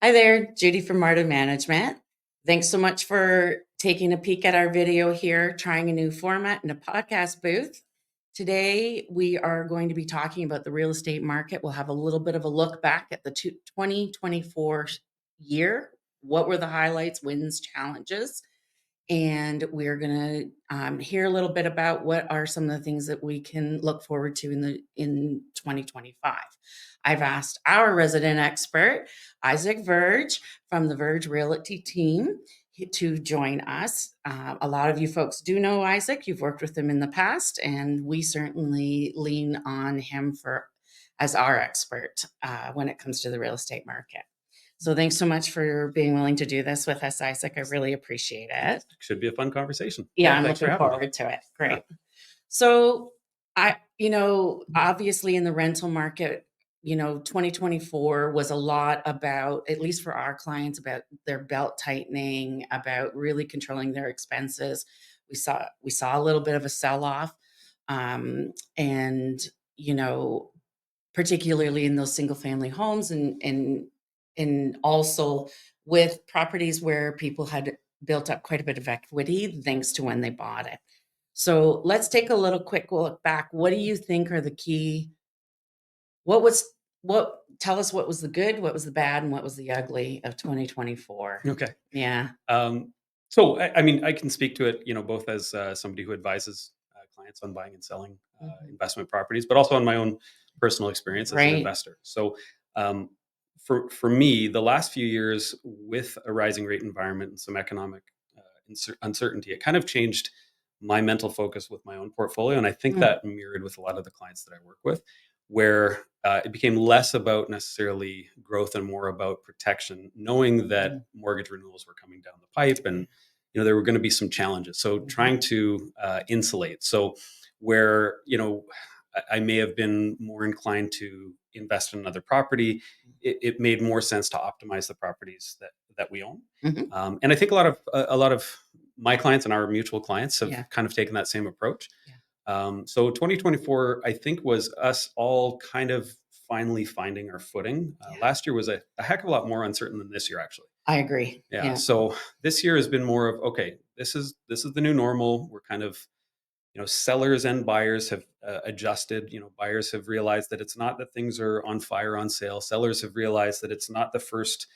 Hi there, Judy from Marda Management. Thanks so much for taking a peek at our video here, trying a new format in a podcast booth. Today, we are going to be talking about the real estate market. We'll have a little bit of a look back at the 2024 year. What were the highlights, wins, challenges? And we're going to hear a little bit about what are some of the things that we can look forward to in 2025. I've asked our resident expert, Issac Verge from the Verge Real Estate Team, to join us. A lot of you folks do know Isaac. You've worked with him in the past, and we certainly lean on him as our expert when it comes to the real estate market. So thanks so much for being willing to do this with us, Isaac. I really appreciate it. Should be a fun conversation. Yeah, I'm looking forward to it. Great. Yeah. So obviously in the rental market, 2024 was a lot about, at least for our clients, about their belt tightening, about really controlling their expenses. We saw a little bit of a sell-off. And, particularly in those single family homes and also with properties where people had built up quite a bit of equity thanks to when they bought it. So let's take a little quick look back. What do you think are the key? Tell us what was the good, what was the bad, and what was the ugly of 2024? Okay. Yeah. So, I can speak to it, both as somebody who advises clients on buying and selling investment properties, but also on my own personal experience as an investor. So, for me, the last few years with a rising rate environment and some economic uncertainty, it kind of changed my mental focus with my own portfolio. And I think that mirrored with a lot of the clients that I work with, where it became less about necessarily growth and more about protection, knowing that mortgage renewals were coming down the pipe and there were going to be some challenges. So trying to insulate. So where, I may have been more inclined to invest in another property, it made more sense to optimize the properties that we own. And I think a lot of my clients and our mutual clients have kind of taken that same approach. So 2024, I think, was us all kind of finally finding our footing. Last year was a heck of a lot more uncertain than this year, actually. I agree. Yeah. So this year has been more of, okay, this is the new normal. We're kind of, sellers and buyers have adjusted. Buyers have realized that it's not that things are on fire on sale. Sellers have realized that it's not the first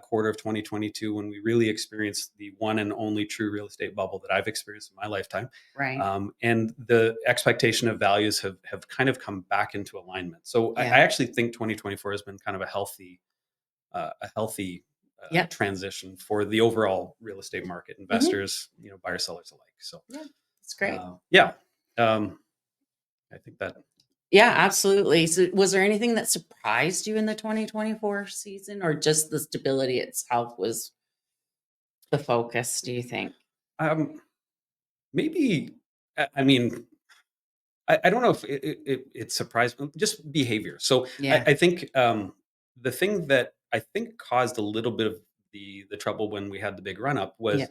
quarter of 2022 when we really experienced the one and only true real estate bubble that I've experienced in my lifetime. Right. And the expectation of values have kind of come back into alignment. So I actually think 2024 has been kind of a healthy transition for the overall real estate market, investors, buyers, sellers alike. So that's great. I think that. Yeah, absolutely. So was there anything that surprised you in the 2024 season, or just the stability itself was the focus, do you think? Maybe, I don't know if it surprised me, just behavior. So I think the thing that I think caused a little bit of the trouble when we had the big run up was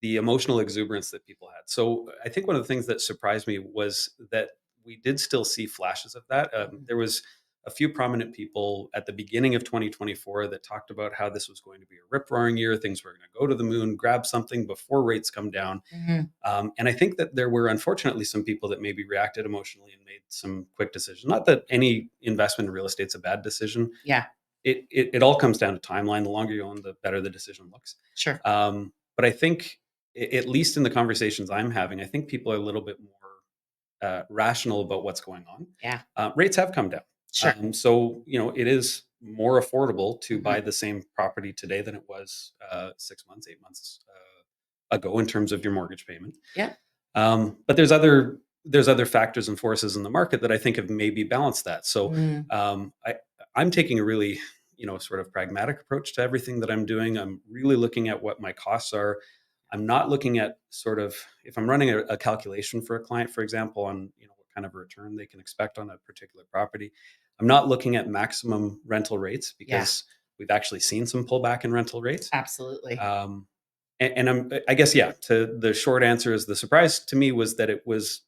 the emotional exuberance that people had. So I think one of the things that surprised me was that we did still see flashes of that. There was a few prominent people at the beginning of 2024 that talked about how this was going to be a rip-roaring year. Things were going to go to the moon, grab something before rates come down. And I think that there were, unfortunately, some people that maybe reacted emotionally and made some quick decisions. Not that any investment in real estate's a bad decision. Yeah. It all comes down to timeline. The longer you own, the better the decision looks. Sure. But I think, at least in the conversations I'm having, I think people are a little bit more rational about what's going on. Yeah. Rates have come down. Sure. So, it is more affordable to buy the same property today than it was 6 months, 8 months ago in terms of your mortgage payment. Yeah. But there's other factors and forces in the market that I think have maybe balanced that. So I'm taking a really, sort of pragmatic approach to everything that I'm doing. I'm really looking at what my costs are. I'm not looking at sort of, if I'm running a calculation for a client, for example, on what kind of return they can expect on a particular property, I'm not looking at maximum rental rates because we've actually seen some pullback in rental rates. Absolutely. And I guess, to the short answer is the surprise to me was that it was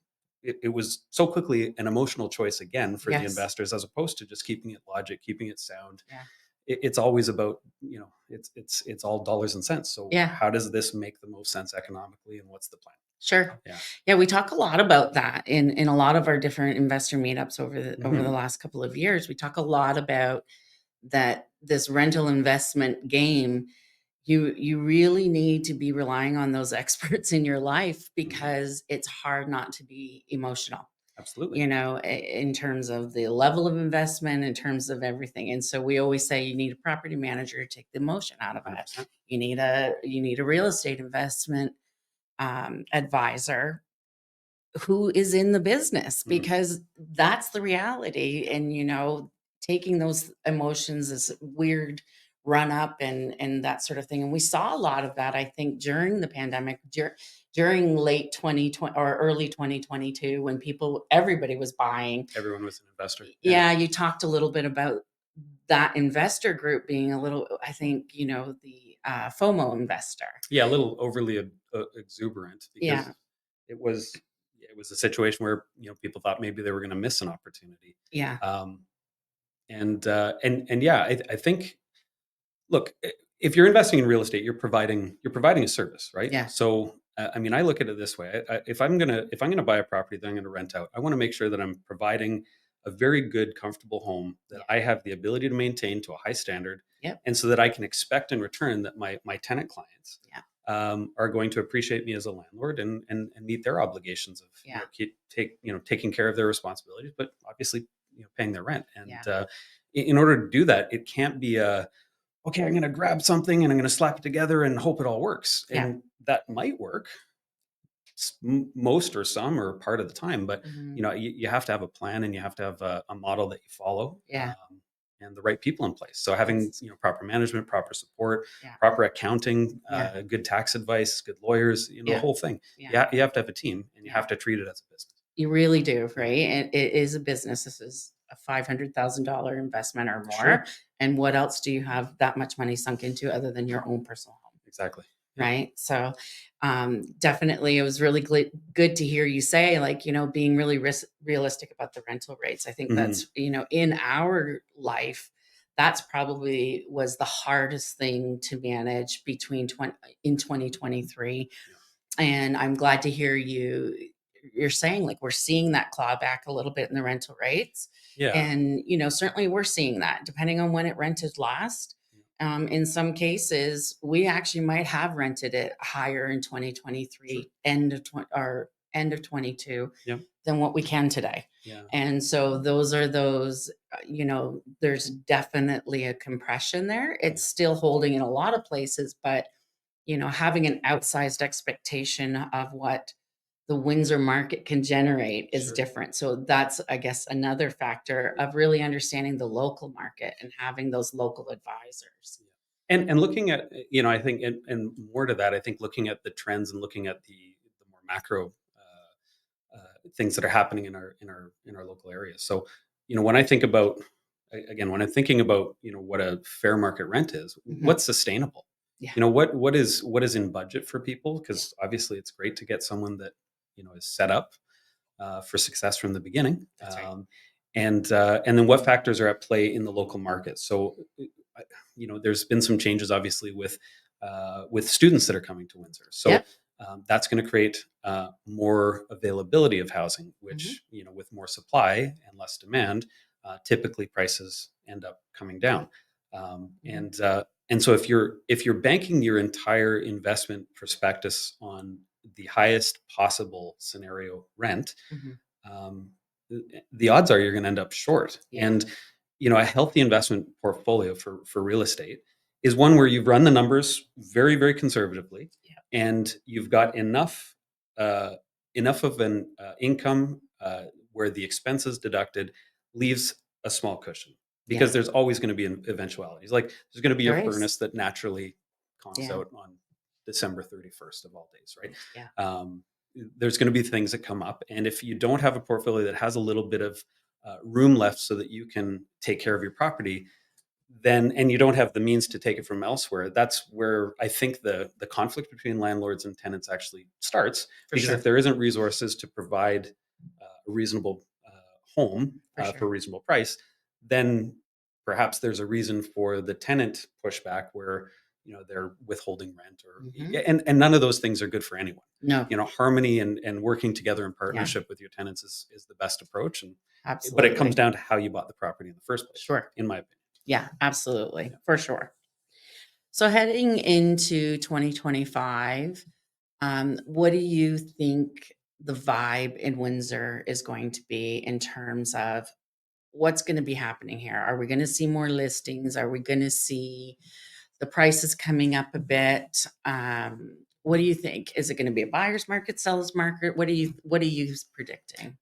so quickly an emotional choice again for the investors, as opposed to just keeping it logic, keeping it sound. it's always about, it's all dollars and cents. So Yeah. how does this make the most sense economically, and what's the plan? Sure. Yeah. Yeah, we talk a lot about that in a lot of our different investor meetups over the last couple of years. We talk a lot about that this rental investment game. You really need to be relying on those experts in your life, because it's hard not to be emotional, Absolutely. in terms of the level of investment, in terms of everything. And so we always say you need a property manager to take the emotion out of it. 100%. You need a real estate investment advisor who is in the business, because that's the reality. And taking those emotions, is weird run up and that sort of thing. And we saw a lot of that, I think, during the pandemic, during late 2020 or early 2022, when everybody was buying. Everyone was an investor. Yeah, you talked a little bit about that investor group being a little, I think, the FOMO investor. Yeah, a little overly exuberant, because Yeah. it was a situation where people thought maybe they were going to miss an opportunity. Yeah. And yeah, I think, look, if you're investing in real estate, you're providing a service, right? Yeah. So I mean, I look at it this way: if I'm gonna buy a property that I'm gonna rent out, I want to make sure that I'm providing a very good, comfortable home that I have the ability to maintain to a high standard, Yep. and so that I can expect in return that my tenant clients Yeah. are going to appreciate me as a landlord, and meet their obligations of Yeah. taking care of their responsibilities, but obviously paying their rent. And Yeah. in order to do that, it can't be okay, I'm going to grab something and I'm going to slap it together and hope it all works. Yeah. And that might work most or some or part of the time, but you have to have a plan, and you have to have a model that you follow. Yeah. And the right people in place. So having Yes. proper management, proper support, Yeah. proper accounting, Yeah. good tax advice, good lawyers, the Yeah. whole thing. Yeah. You have to have a team, and you Yeah. have to treat it as a business. You really do, right? And it is a business. This is a $500,000 investment or more. Sure. And what else do you have that much money sunk into other than your own personal home? Exactly. Yeah. Right. So definitely, it was really good to hear you say, like, being really realistic about the rental rates. I think that's, in our life, that's probably was the hardest thing to manage in 2023. And I'm glad to hear you're saying, like, we're seeing that claw back a little bit in the rental rates. Yeah. And certainly we're seeing that, depending on when it rented last. In some cases, we actually might have rented it higher in 2023, Sure. end of 22, Yeah. than what we can today. Yeah. And so those are those, there's definitely a compression there. It's still holding in a lot of places, but having an outsized expectation of what the Windsor market can generate is Sure. different. So that's, I guess, another factor of really understanding the local market and having those local advisors. And looking at, I think, and more to that, I think looking at the trends and looking at the more macro things that are happening in our local areas. So, when I think about, again, when I'm thinking about, what a fair market rent is, what's sustainable? Yeah. What is in budget for people? Because obviously it's great to get someone that, is set up for success from the beginning. That's right. And then what factors are at play in the local market? So, there's been some changes, obviously, with students that are coming to Windsor. So Yep. that's going to create more availability of housing, which, with more supply and less demand, typically prices end up coming down. And so if you're banking your entire investment prospectus on the highest possible scenario rent, um, the odds are you're going to end up short. Yeah. And a healthy investment portfolio for real estate is one where you've run the numbers very, very conservatively, and you've got enough of an income where the expenses deducted leaves a small cushion, because there's always going to be eventualities. Like, there's going to be There a is. furnace that naturally conks Yeah. out on December 31st of all days, right? Yeah. There's going to be things that come up, and if you don't have a portfolio that has a little bit of room left so that you can take care of your property, then, and you don't have the means to take it from elsewhere, that's where I think the conflict between landlords and tenants actually starts. Because sure. if there isn't resources to provide a reasonable home For for a sure. reasonable price, then perhaps there's a reason for the tenant pushback where, they're withholding rent and none of those things are good for anyone. No. Harmony and working together in Yeah. partnership with your tenants is the best approach. But Absolutely. it comes down to how you bought the property in the first place. Sure. In my opinion. Yeah, absolutely. For sure. So heading into 2025, what do you think the vibe in Windsor is going to be in terms of what's going to be happening here? Are we going to see more listings? Are we going to see the prices coming up a bit? What do you think? Is it going to be a buyer's market, seller's market? What are you predicting?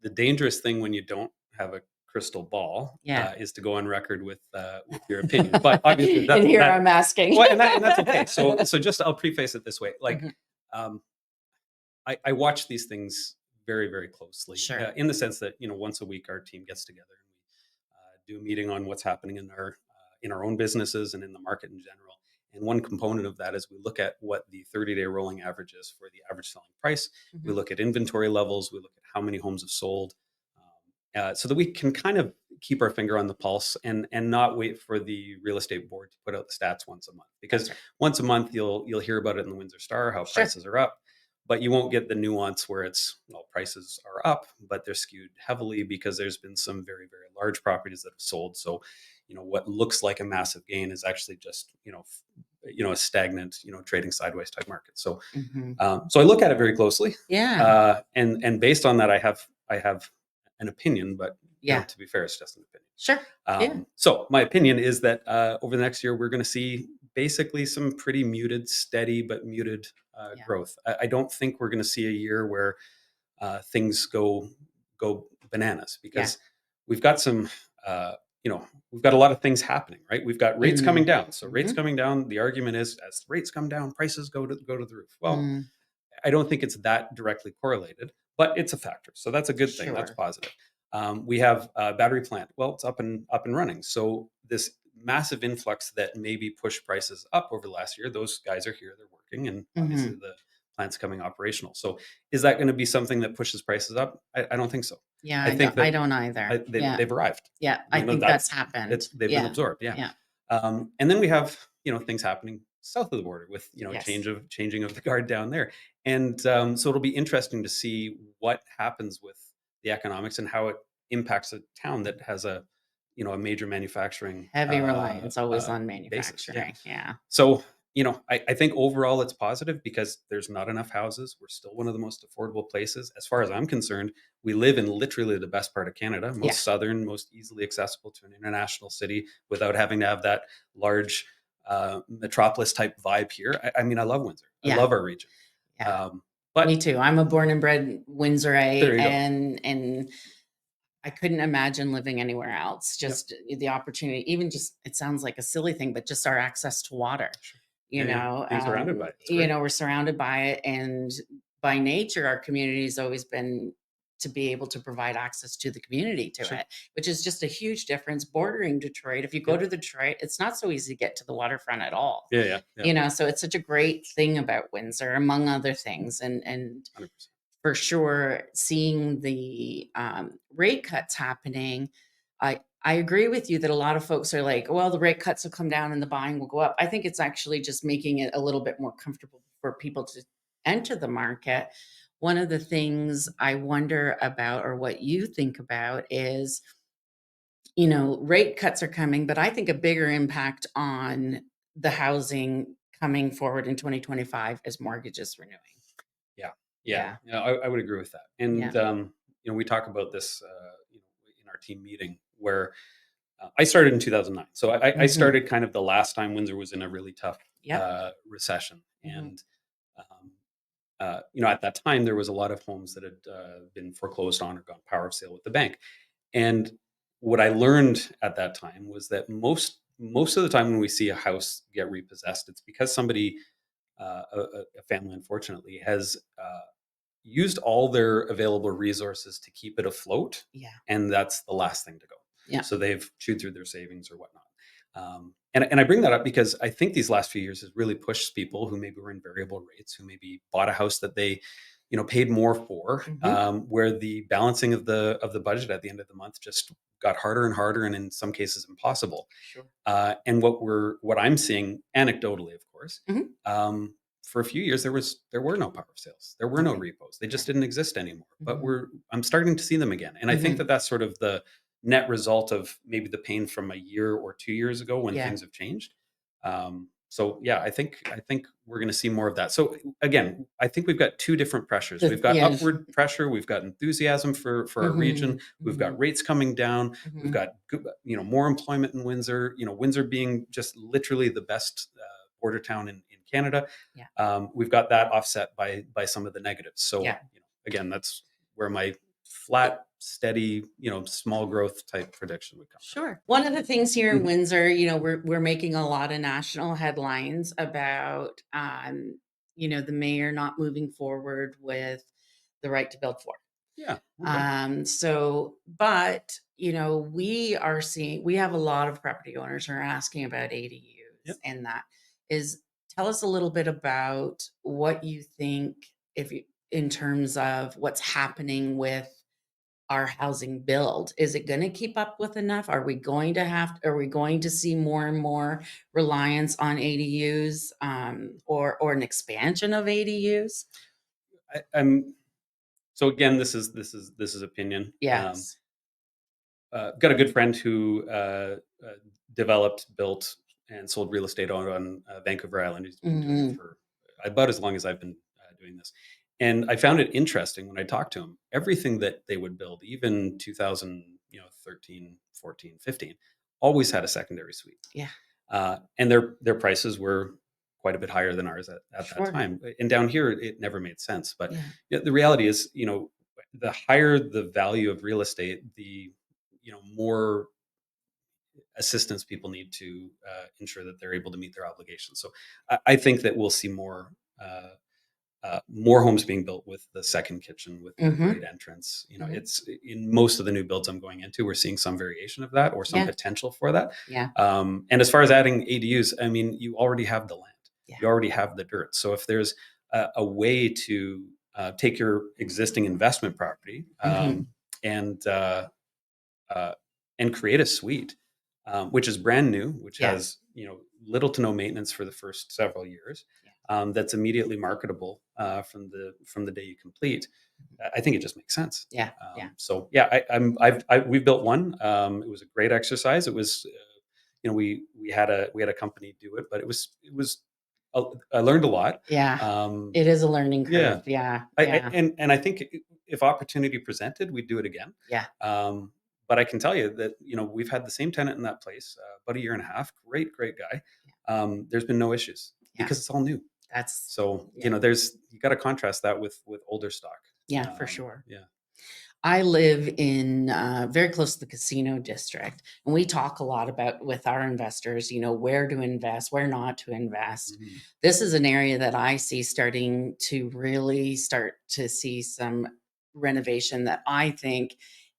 The dangerous thing when you don't have a crystal ball is to go on record with your opinion. But obviously, and here I'm asking. Well, and that's okay. So just I'll preface it this way: like, I watch these things very, very closely. Sure. In the sense that once a week our team gets together and we do a meeting on what's happening in our own businesses and in the market in general. And one component of that is we look at what the 30-day rolling average is for the average selling price. We look at inventory levels. We look at how many homes have sold, so that we can kind of keep our finger on the pulse and not wait for the real estate board to put out the stats once a month. Because once a month you'll hear about it in the Windsor Star, how prices are up, but you won't get the nuance where it's, prices are up, but they're skewed heavily because there's been some very, very large properties that have sold. So, what looks like a massive gain is actually just, a stagnant, trading sideways type market. So, so I look at it very closely. Yeah. And based on that, I have an opinion, but to be fair, it's just an opinion. Sure. So my opinion is that over the next year, we're going to see basically some pretty muted, steady, but muted growth. I don't think we're going to see a year where things go bananas because we've got some, we've got a lot of things happening, right? We've got rates coming down. So rates coming down, the argument is as rates come down, prices go to the roof. Well, I don't think it's that directly correlated, but it's a factor. So that's a good thing. That's positive. We have a battery plant. Well, it's up and running. So this massive influx that maybe pushed prices up over the last year, those guys are here, they're working, and obviously the plant's coming operational. So is that going to be something that pushes prices up? I don't think so. Yeah, I don't either. They've arrived. Yeah, I think that's happened. They've been absorbed. Yeah. And then we have things happening south of the border with changing of the guard down there, and so it'll be interesting to see what happens with the economics and how it impacts a town that has a major manufacturing heavy reliance always on manufacturing. Basis. Yeah. So I think overall it's positive because there's not enough houses. We're still one of the most affordable places. As far as I'm concerned, we live in literally the best part of Canada, most southern, most easily accessible to an international city without having to have that large metropolis type vibe here. I mean, I love Windsor. I love our region. Yeah. But me too. I'm a born and bred Windsorite, and I couldn't imagine living anywhere else. Just the opportunity, even just, it sounds like a silly thing, but just our access to water. Being surrounded by it. We're surrounded by it, and by nature, our community has always been to be able to provide access to the community to it, which is just a huge difference. Bordering Detroit, if you go to Detroit, it's not so easy to get to the waterfront at all. So it's such a great thing about Windsor, among other things, and 100%. For sure, seeing the rate cuts happening, I agree with you that a lot of folks are like, well, the rate cuts will come down and the buying will go up. I think it's actually just making it a little bit more comfortable for people to enter the market. One of the things I wonder about, or what you think about, is, rate cuts are coming, but I think a bigger impact on the housing coming forward in 2025 is mortgages renewing. Yeah, I would agree with that. And we talk about this in our team meeting where I started in 2009. So I started kind of the last time Windsor was in a really tough recession. And at that time there was a lot of homes that had been foreclosed on or gone power of sale with the bank. And what I learned at that time was that most of the time when we see a house get repossessed, it's because somebody, a family, unfortunately, has used all their available resources to keep it afloat. And that's the last thing to go. So they've chewed through their savings or whatnot. And I bring that up because I think these last few years has really pushed people who maybe were in variable rates, who maybe bought a house that they, paid more for, where the balancing of the budget at the end of the month just got harder and harder, and in some cases impossible. Sure. And what I'm seeing anecdotally, of course, Mhm. for a few years there were no power sales, there were no Okay. repos, they just didn't exist anymore. But Mhm. I'm starting to see them again, and I think that Mhm. that's sort of the net result of maybe the pain from a year or 2 years ago when Yeah. things have changed. So yeah, I think we're going to see more of that. So again, I think we've got two different pressures. We've got Yes. upward pressure, we've got enthusiasm for our region, Mhm. we've got Mhm. rates coming down, we've Mhm. got more employment in Windsor. Windsor being just literally the best border town in Canada. Yeah. We've got that offset by some of the negatives. So Yeah. again, that's where my flat, steady, small growth type prediction would come from. Sure. One of the things here in Mhm. Windsor, we're making a lot of national headlines about, the mayor not moving forward with the right to build for. Yeah. Okay. But we have a lot of property owners who are asking about Yep. ADUs, and that is, tell us a little bit about what you think, if you, in terms of what's happening with our housing build. Is it going to keep up with enough? Are we going to see more and more reliance on ADUs, or an expansion of ADUs? I'm So again, this is opinion. Yes. Got a good friend who developed, built, and sold real estate on Vancouver Island. He's been doing it Hmm. for about as long as I've been doing this. And I found it interesting when I talked to him. Everything that they would build, even 2000, 13, 14, 15, always had a secondary suite. Yeah. And their prices were quite a bit higher than ours at that Sure. time. And down here, it never made sense. But Yeah. the reality is, the higher the value of real estate, the more assistance people need to ensure that they're able to meet their obligations. So I think that we'll see more homes being built with the second kitchen, with their Hmm. great entrance. Hmm. It's in most of the new builds I'm going into, we're seeing some variation of that or some Yeah. potential for that. Yeah. And as far as adding ADUs, I mean, you already have the land, Yeah. you already have the dirt. So if there's a way to take your existing investment property Hmm. and uh, and create a suite, which is brand new, which Yeah. has little to no maintenance for the first several years, Yeah. that's immediately marketable from the day you complete. I think it just makes sense. Yeah. Yeah. So yeah, we've built one. It was a great exercise. It was, we had a company do it, but I learned a lot. Yeah. Um, It is a learning yeah, curve. Yeah. I Yeah. and I think if opportunity presented, we'd do it again. Yeah. Um, but I can tell you that we've had the same tenant in that place about a year and a half. Great guy. There's been no issues Yeah. because it's all new. That's, So yeah. you got to contrast that with older stock. Yeah, for sure. Yeah. I live in, very close to the casino district, and we talk a lot about with our investors, where to invest, where not to invest. Mhm. This is an area that I see starting to really start to see some renovation, that I think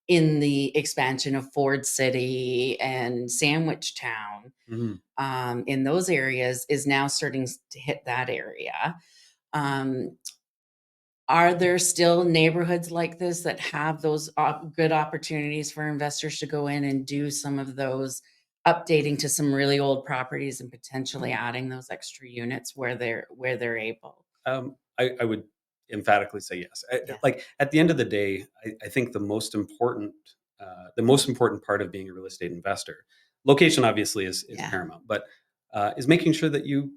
in the expansion of Ford City and Sandwich Town, Mhm. in those areas, is now starting to hit that area. Um, are there still neighborhoods like this that have those good opportunities for investors to go in and do some of those updating to some really old properties and potentially adding those extra units where they're able? I would emphatically say yes. Yeah. Like at the end of the day, I think the most important part of being a real estate investor, location obviously is Yeah. paramount, but is making sure that you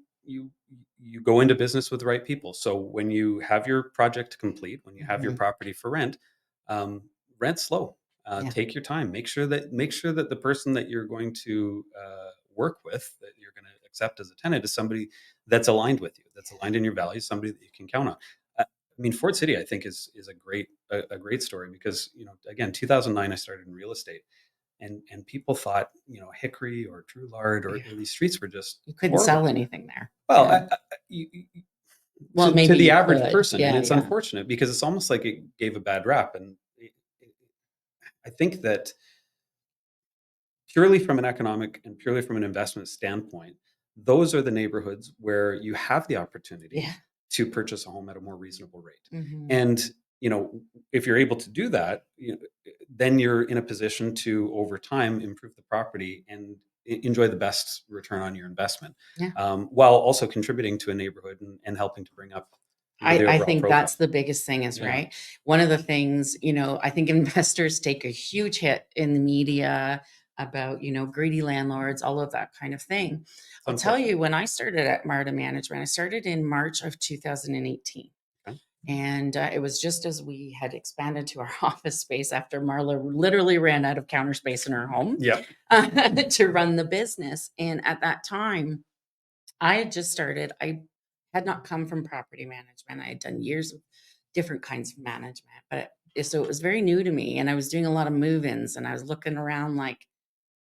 go into business with the right people. So when you have your project complete, when you have your Mhm. property for rent, um, rent slow. Yeah. Take your time. Make sure that the person that you're going to work with, that you're going to accept as a tenant, is somebody that's aligned with you, that's aligned in your values, somebody that you can count on. I mean, Ford City, I think, is a great story because again, 2009, I started in real estate, and people thought Hickory or Drouillard or Yeah. these streets were just You couldn't horrible. sell anything there. Well, Yeah. Well, to maybe the you average could. person, and Yeah, it's yeah. unfortunate because it's almost like it gave a bad rap. And I think that purely from an economic and purely from an investment standpoint, those are the neighborhoods where you have the opportunity Yeah. to purchase a home at a more reasonable rate. Mhm. And if you're able to do that, then you're in a position to, over time, improve the property and enjoy the best return on your investment, Yeah. while also contributing to a neighborhood and helping to bring up the I overall think profile. that's the biggest thing is, Yeah. right? One of the things, I think investors take a huge hit in the media about, greedy landlords, all of that kind of thing. I'll tell you, when I started at Marda Management, I started in March of 2018. Okay. And it was just as we had expanded to our office space after Marla literally ran out of counter space in her home Yeah. to run the business. And at that time, I had just started. I had not come from property management. I had done years of different kinds of management, but so it was very new to me. And I was doing a lot of move-ins, and I was looking around like,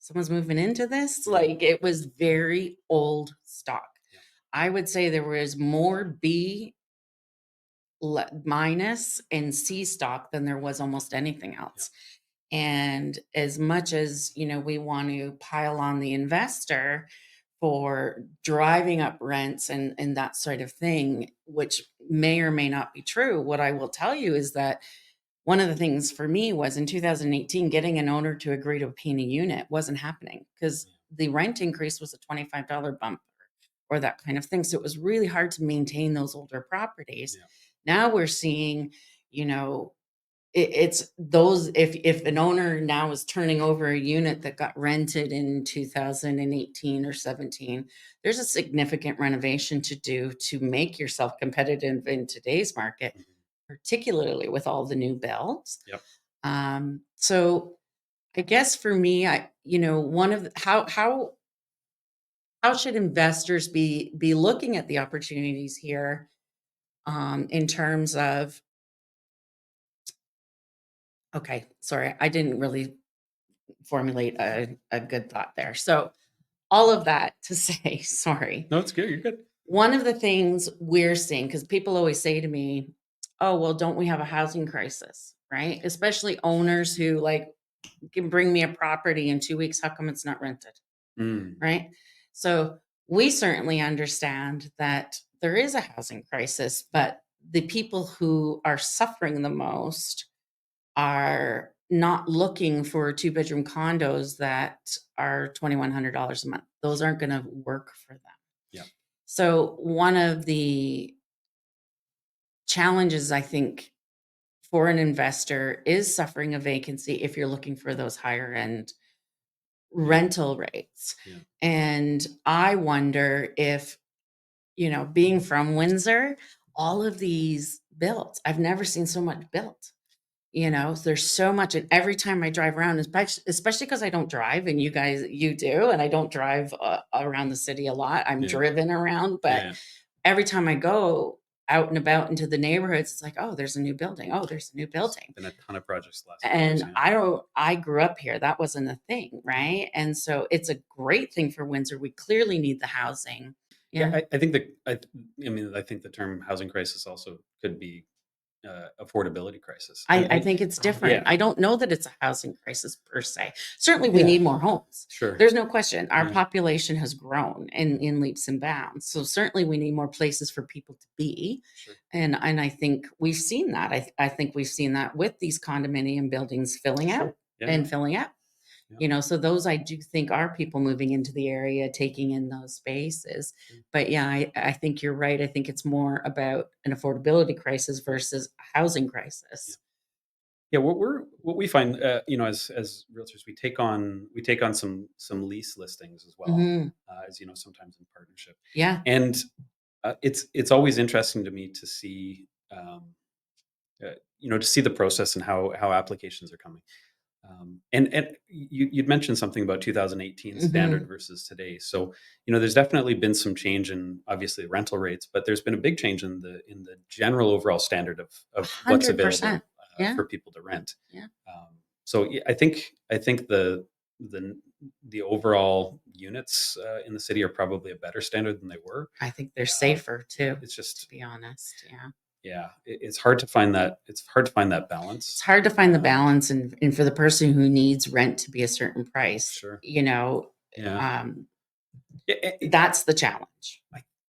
someone's moving into this. Like, it was very old stock. Yeah. I would say there was more B minus and C stock than there was almost anything else. Yeah. And as much as, we want to pile on the investor for driving up rents and that sort of thing, which may or may not be true, what I will tell you is that one of the things for me was in 2018, getting an owner to agree to pay a unit wasn't happening because the rent increase was a $25 bump or that kind of thing. So it was really hard to maintain those older properties. Yeah. Now we're seeing, it's those, if an owner now is turning over a unit that got rented in 2018 or 17, there's a significant renovation to do to make yourself competitive in today's market, particularly with all the new builds. Yep. So I guess for me, one of the, how should investors be looking at the opportunities here, in terms of, okay, sorry, I didn't really formulate a good thought there. So all of that to say, sorry. No, it's good. You're good. One of the things we're seeing, because people always say to me, oh, well, don't we have a housing crisis, right? Especially owners who can bring me a property in 2 weeks. How come it's not rented? Right? So we certainly understand that there is a housing crisis, but the people who are suffering the most are not looking for 2-bedroom condos that are $2,100 a month. Those aren't going to work for them. Yeah. So one of the challenges, I think, for an investor is suffering a vacancy if you're looking for those higher end rental rates. Yeah. And I wonder if, being from Windsor, all of these built, I've never seen so much built. There's so much, and every time I drive around, especially because I don't drive, and you do, and I don't drive around the city a lot. I'm driven around, but every time I go out and about into the neighborhoods, it's like, oh, there's a new building. Oh, there's a new building. There's been a ton of projects last and years, I grew up here. That wasn't a thing, right? And so it's a great thing for Windsor. We clearly need the housing. Yeah, I think I think the term housing crisis also could be affordability crisis. I think it's different. Yeah. I don't know that it's a housing crisis per se. Certainly we need more homes. Sure. There's no question. Our population has grown in leaps and bounds. So certainly we need more places for people to be. Sure. And I think we've seen that. I think we've seen that with these condominium buildings filling out and filling up. Yeah. So those, I do think, are people moving into the area, taking in those spaces. But I think you're right. I think it's more about an affordability crisis versus a housing crisis. Yeah, what we find, as realtors, we take on some lease listings as well, as sometimes in partnership. Yeah, and it's always interesting to me to see, to see the process and how applications are coming. And you'd mentioned something about 2018 standard versus today. So, there's definitely been some change in, obviously, rental rates, but there's been a big change in the general overall standard of what's available for people to rent. Yeah. So I think the overall units in the city are probably a better standard than they were. I think they're safer too. It's just, to be honest. Yeah. Yeah, it's hard to find that. It's hard to find that balance. It's hard to find the balance, and for the person who needs rent to be a certain price, sure. That's the challenge.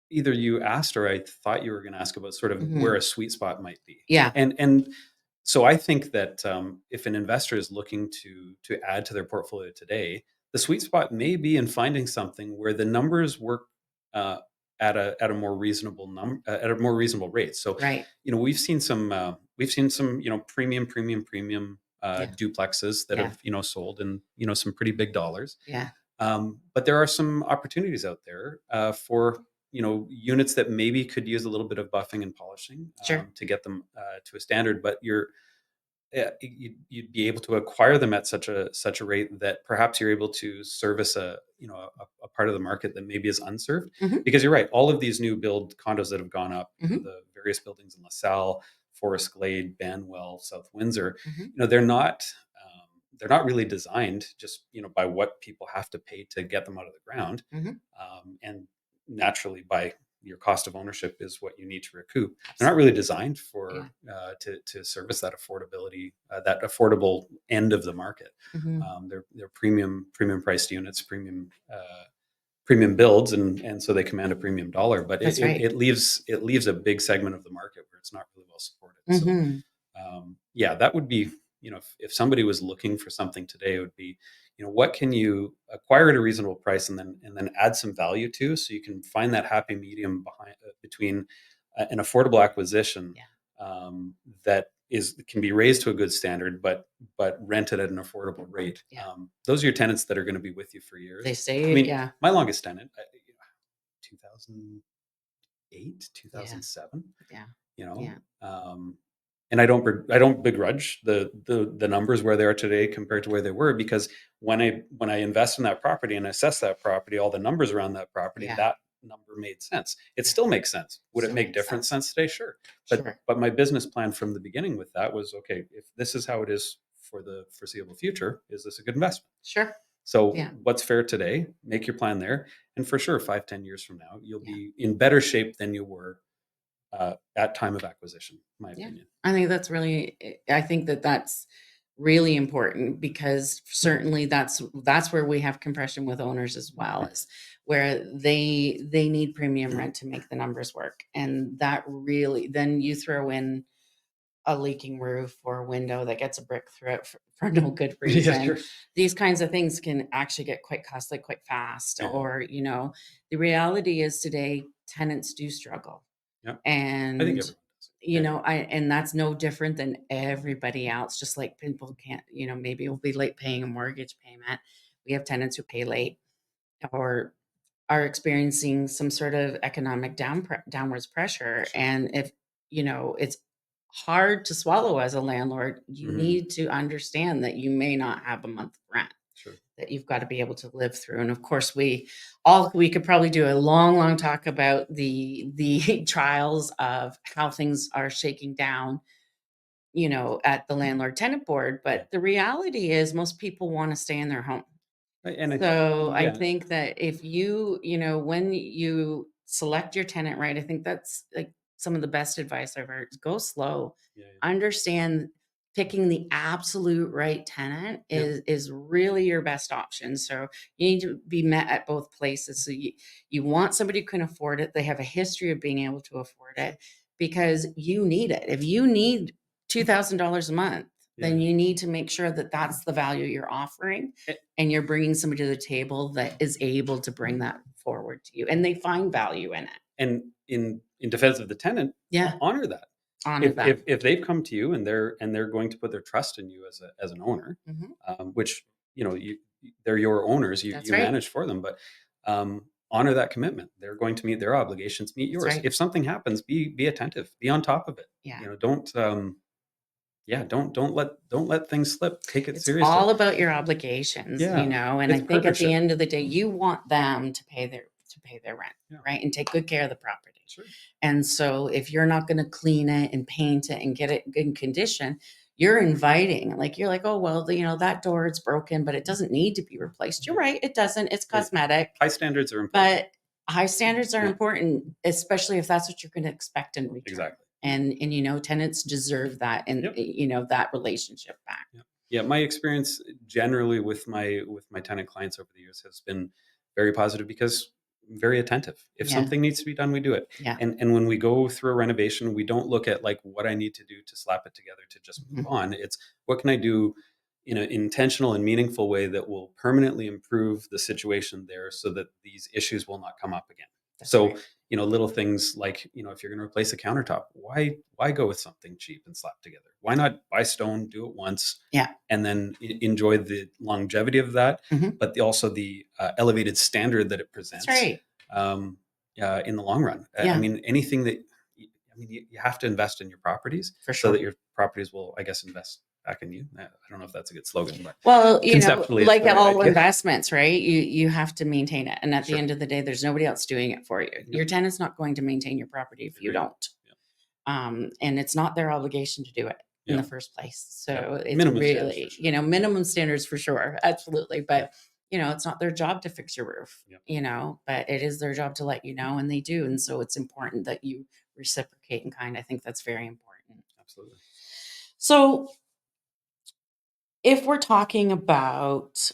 Either you asked, or I thought you were going to ask about sort of where a sweet spot might be. Yeah, and So I think that if an investor is looking to add to their portfolio today, the sweet spot may be in finding something where the numbers work uh, at a more reasonable at a more reasonable rate. So, Right. we've seen some premium Yeah. duplexes that Yeah. have sold in some pretty big dollars. Yeah. But there are some opportunities out there for units that maybe could use a little bit of buffing and polishing Sure. to get them to a standard. But you'd be able to acquire them at such a rate that perhaps you're able to service a part of the market that maybe is unserved. Hmm. Because you're right, all of these new build condos that have gone up, Hmm. the various buildings in LaSalle, Forest Glade, Banwell, South Windsor, Hmm. they're not really designed just by what people have to pay to get them out of the ground, Hmm. and naturally by your cost of ownership is what you need to recoup. They're not Absolutely. really designed Yeah. for to service that affordability, that affordable end of the market. Hmm. They're premium priced units, premium builds, and so they command a premium dollar. But That's right. it leaves a big segment of the market where it's not really well supported. So Hmm. yeah, that would be, if somebody was looking for something today, it would be, what can you acquire at a reasonable price and then add some value to, so you can find that happy medium between an affordable acquisition Yeah. that can be raised to a good standard, but rented at an affordable rate. Yeah. Those are your tenants that are going to be with you for They years. I say, mean, yeah. my longest tenant, 2008, Yeah. 2007, Yeah. you know, Yeah. and I don't begrudge the numbers where they are today compared to where they were, because when I invest in that property and assess that property, all the numbers around that property, Yeah. that number made sense. It Yeah. still makes sense. Would it Still make makes different sense. sense today? Sure. Sure. But my business plan from the beginning with that was, okay, if this is how it is for the foreseeable future, is this a good investment? Sure. So Yeah. what's fair today? Make your plan there, and for sure, 5-10 years from now, you'll Yeah. be in better shape than you were at time of acquisition, my Yeah. opinion. I think that's really, I think that that's really important, because certainly that's where we have compression with owners as well, as where they need premium rent to make the numbers work. And that really, then you throw in a leaking roof or a window that gets a brick through it for no good Yeah, reason. sure. These kinds of things can actually get quite costly quite fast. Yeah, Or, the reality is today tenants do struggle. yeah. I think And everyone does. Yeah, yeah. and that's no different than everybody else. Just like people can't, maybe we'll be late paying a mortgage payment. We have tenants who pay late or are experiencing some sort of economic downwards pressure. Sure. And if, it's hard to swallow as a landlord, you Mhm. need to understand that you may not have a month of rent, Sure. that you've got to be able to live through. And of course, we could probably do a long talk about the trials of how things are shaking down, at the landlord tenant board. Yeah. But the reality is most people want to stay in their home. And So I yeah, think that if when you select your tenant right, I think that's like some of the best advice I've heard. Go slow. yeah, yeah. Understand picking the absolute right tenant Yeah. is really your best option. So you need to be met at both places. So you want somebody who can afford it. They have a history of being able to afford it, because you need it. If you need $2,000 a month, then Yeah. you need to make sure that that's the value you're offering, A- and you're bringing somebody to the table that is able to bring that forward to you, and they find value in it. And in defense of the tenant, Yeah. honor that. Honor If that. if they've come to you and they're going to put their trust in you as an owner, Mhm. which they're your owners, That's you right. manage for them, but honor that commitment. They're going to meet their obligations, meet That's yours. right. If something happens, be attentive, be on top of it. Yeah. Don't don't let things slip. Take it It's seriously. all about your obligations, Yeah, and I it's think at the partnership. end of the day, you want them to pay their rent, Yeah, right? And take good care of the property. sure. And so if you're not going to clean it and paint it and get it in condition, you're inviting, like you're like, oh well, that door is broken, but it doesn't need to be replaced. You're Yeah. right, it doesn't. It's It- cosmetic. High standards are important. But high standards are Yeah, important, especially if that's what you're going to expect in return. exactly. And tenants deserve that, and Yep. that relationship back. Yeah. Yeah, my experience generally with my tenant clients over the years has been very positive, because very attentive. If something needs to be done, we do it. Yeah. And when we go through a renovation, we don't look at like what I need to do to slap it together to just move on. It's what can I do in an intentional and meaningful way that will permanently improve the situation there so that these issues will not come up again. That's So, right. little things like, if you're going to replace a countertop, why go with something cheap and slap together? Why not buy stone, do it once, Yeah. and then enjoy the longevity of that, but also the elevated standard that it presents. That's right. In the long run. Yeah. I mean, anything that, you have to invest in your properties For sure. so that your properties will, I guess, invest back in you. I don't know if that's a good slogan, but well, conceptually, like it's the right all idea. Investments, right? You have to maintain it, and at Sure. the end of the day, there's nobody else doing it for you. Yep. Your tenant's not going to maintain your property if you don't. Yep. And it's not their obligation to do it in Yep. the first place. So Yep. it's Minimum really, standards for sure. minimum standards for sure, absolutely. But it's not their job to fix your roof. Yep. But it is their job to let you know, and they do. And so it's important that you reciprocate in kind. I think that's very important. Absolutely. So if we're talking about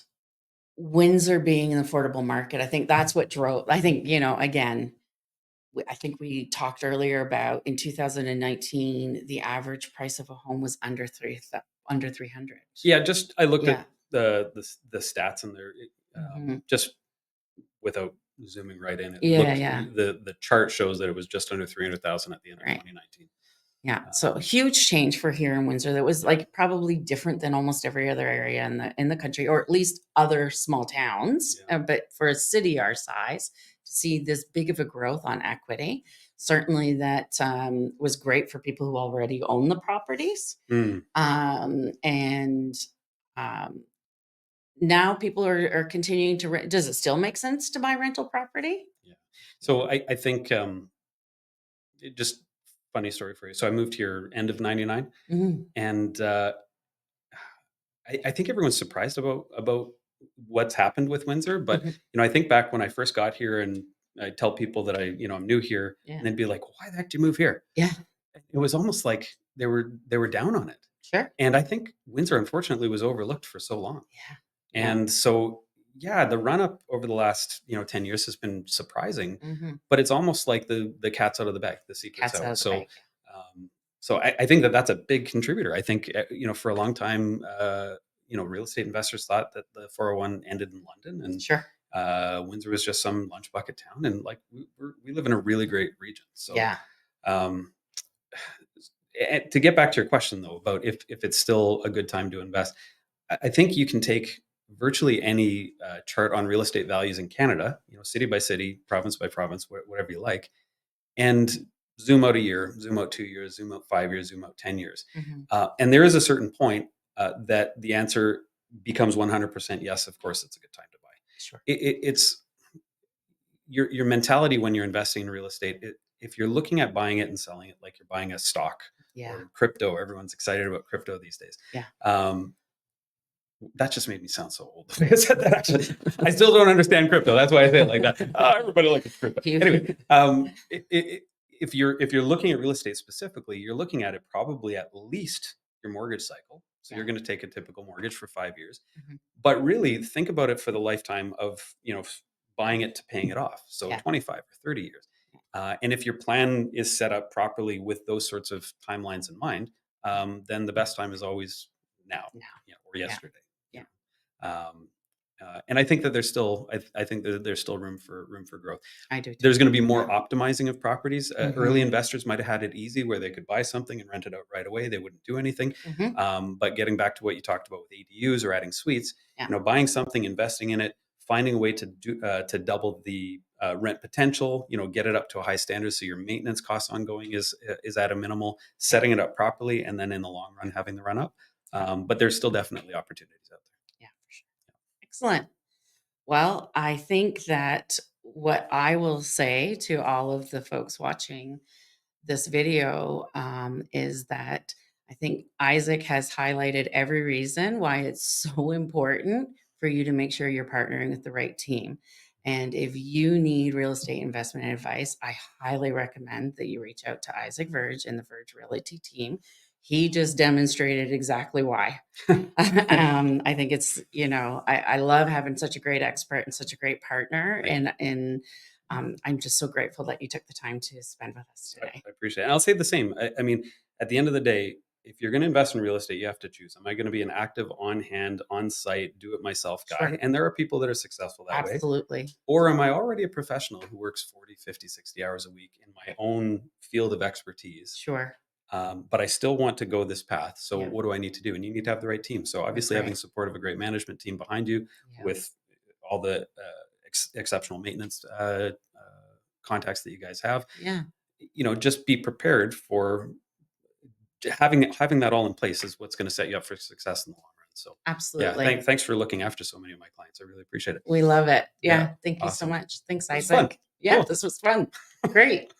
Windsor being an affordable market, I think that's what drove. I think, again, I think we talked earlier about in 2019, the average price of a home was under 300. Yeah, I looked Yeah. at the stats and they're just without zooming right in. The chart shows that it was just under 300,000 at the end of 2019. Yeah. So huge change for here in Windsor. That was like probably different than almost every other area in the country, or at least other small towns. But for a city our size, to see this big of a growth on equity, certainly that was great for people who already own the properties. And now people are continuing to rent. Does it still make sense to buy rental property? Yeah. So I think just funny story for you. So I moved here end of 99, and I think everyone's surprised about what's happened with Windsor. But I think back when I first got here, and I tell people that I'm new here, and they'd be like, "Why the heck did you move here?" Yeah, it was almost like they were down on it. Sure. And I think Windsor, unfortunately, was overlooked for so long. Yeah. And so, the run up over the last 10 years has been surprising. But it's almost like the cat's out of the bag, the secret's out. So I think that's a big contributor. I think for a long time, real estate investors thought that the 401 ended in London, and Sure. Windsor was just some lunch bucket town, and like we live in a really great region. So to get back to your question though about if it's still a good time to invest, I think you can take virtually any chart on real estate values in Canada, city by city, province by province, whatever you like, and zoom out a year, zoom out 2 years, zoom out 5 years, zoom out 10 years. And there is a certain point that the answer becomes 100% yes, of course, it's a good time to buy. Sure. It's your mentality when you're investing in real estate. If you're looking at buying it and selling it like you're buying a stock or crypto, everyone's excited about crypto these days. That just made me sound so old. I said that actually. I still don't understand crypto. That's why I say it like that. Everybody likes crypto. Anyway, if you're looking at real estate specifically, you're looking at it probably at least your mortgage cycle. So you're going to take a typical mortgage for 5 years, but really think about it for the lifetime of buying it to paying it off. So 25 or 30 years. And if your plan is set up properly with those sorts of timelines in mind, then the best time is always now, or yesterday. And I think that there's still, I think that there's still room for growth. I do too. There's going to be more optimizing of properties. Early investors might have had it easy where they could buy something and rent it out right away. They wouldn't do anything. But getting back to what you talked about with ADUs or adding suites, buying something, investing in it, finding a way to double the rent potential, get it up to a high standard so your maintenance costs ongoing is at a minimal, setting it up properly, and then in the long run having the run up. But there's still definitely opportunities out there. Yeah, for sure. Excellent. Well, I think that what I will say to all of the folks watching this video is that I think Issac has highlighted every reason why it's so important for you to make sure you're partnering with the right team. And if you need real estate investment advice, I highly recommend that you reach out to Issac Verge and the Verge Real Estate Team. He just demonstrated exactly why. I think it's, I love having such a great expert and such a great partner in I'm just so grateful that you took the time to spend with us today. I appreciate it. And I'll say the same. I mean, at the end of the day, if you're going to invest in real estate, you have to choose. Am I going to be an active, on hand, on site, do it myself guy? Sure. And there are people that are successful that way. Absolutely. Or am I already a professional who works 40, 50, 60 hours a week in my own field of expertise? Sure. But I still want to go this path. So Yeah. what do I need to do? And you need to have the right team. So obviously having support of a great management team behind you with all the exceptional maintenance contacts that you guys have. Yeah. Just be prepared for having that all in place is what's going to set you up for success in the long run. So absolutely. Yeah, thanks for looking after so many of my clients. I really appreciate it. We love it. Yeah. Yeah, Thank you so awesome. much. Thanks, It was Isaac. fun. Yeah, Cool. this was fun. Great.